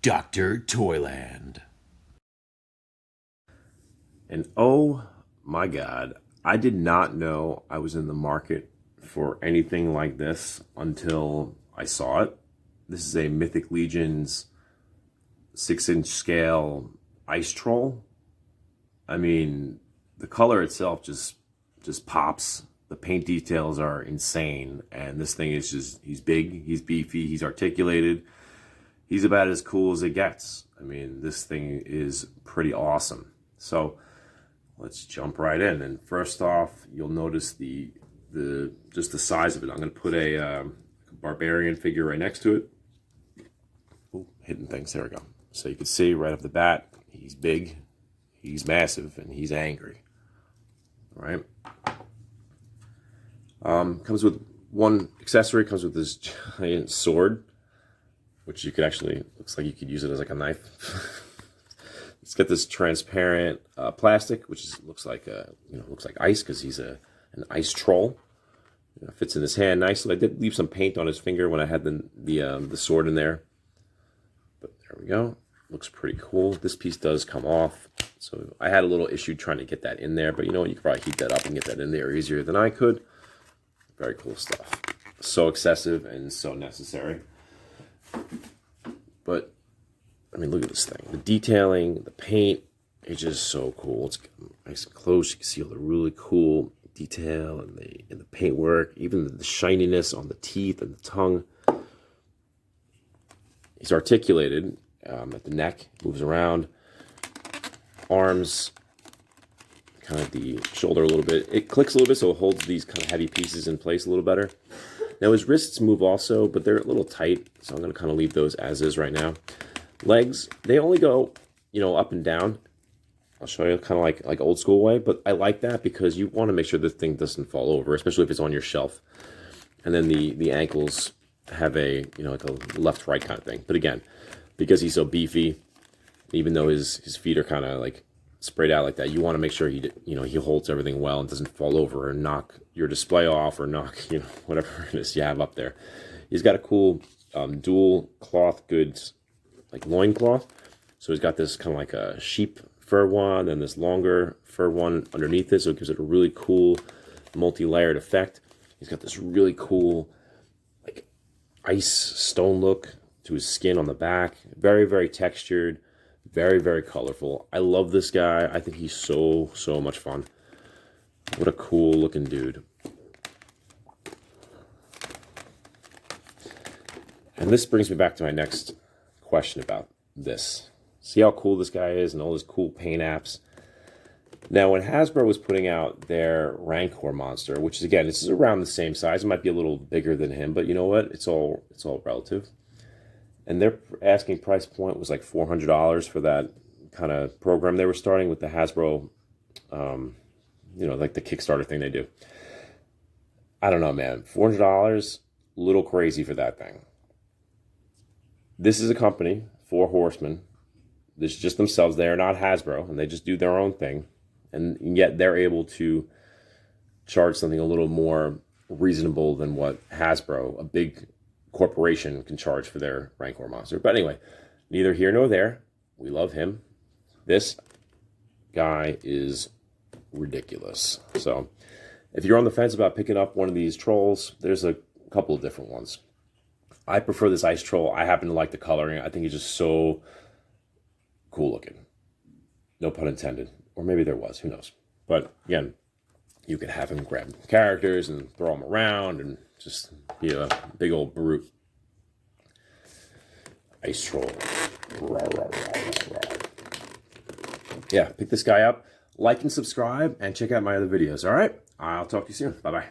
Dr. Toyland. And oh my God, I did not know I was in the market for anything like this until I saw it. This is a Mythic Legion's 6-inch scale ice troll. I mean, the color itself just pops. The paint details are insane, and this thing is he's big, he's beefy, he's articulated. He's about as cool as it gets. I mean, this thing is pretty awesome. So let's jump right in. And first off, you'll notice just the size of it. I'm going to put a barbarian figure right next to it. Ooh, hidden things. There we go. So you can see right off the bat, he's big, he's massive, and he's angry. All right. Comes with one accessory. Comes with this giant sword, which you could actually, looks like you could use it as like a knife. It's got this transparent plastic, which looks like ice because he's an ice troll. Fits in his hand nicely. I did leave some paint on his finger when I had the sword in there, but there we go. Looks pretty cool. This piece does come off, so I had a little issue trying to get that in there, but you know what? You could probably heat that up and get that in there easier than I could. Very cool stuff. So excessive and so necessary. But I mean, look at this thing. The detailing, the paint, it's just so cool. It's nice and close. You can see all the really cool detail and the paint work, even the shininess on the teeth and the tongue. He's articulated at the neck, moves around, arms, kind of the shoulder a little bit. It clicks a little bit, so it holds these kind of heavy pieces in place a little better. Now his wrists move also, but they're a little tight, so I'm going to kind of leave those as is right now. Legs, they only go, up and down. I'll show you kind of like old school way, but I like that because you want to make sure this thing doesn't fall over, especially if it's on your shelf. And then the ankles have a, like a left-right kind of thing. But again, because he's so beefy, even though his feet are kind of like sprayed out like that, you want to make sure he holds everything well and doesn't fall over or knock your display off or knock, whatever it is you have up there. He's got a cool dual cloth goods, like loincloth. So he's got this kind of like a sheep fur one and this longer fur one underneath it, so it gives it a really cool multi-layered effect. He's got this really cool like ice stone look to his skin on the back. Very, very textured, very, very colorful. I love this guy. I think he's so much fun. What a cool looking dude. And this brings me back to my next question about this. See how cool this guy is and all his cool paint apps. Now, when Hasbro was putting out their Rancor monster, which is, again, this is around the same size. It might be a little bigger than him, but you know what? It's all relative. And their asking price point was like $400 for that kind of program they were starting with the Hasbro, like the Kickstarter thing they do. I don't know, man. $400, a little crazy for that thing. This is a company, Four Horsemen. This is just themselves. They are not Hasbro, and they just do their own thing. And yet they're able to charge something a little more reasonable than what Hasbro, a big corporation, can charge for their Rancor monster. But anyway, neither here nor there. We love him. This guy is ridiculous. So if you're on the fence about picking up one of these trolls, there's a couple of different ones. I prefer this ice troll. I happen to like the coloring. I think he's just so cool looking. No pun intended. Or maybe there was. Who knows? But again, you could have him grab characters and throw them around and just be a big old brute. Ice troll. Rah, rah, rah, rah, rah. Yeah, pick this guy up. Like and subscribe and check out my other videos. All right? I'll talk to you soon. Bye-bye.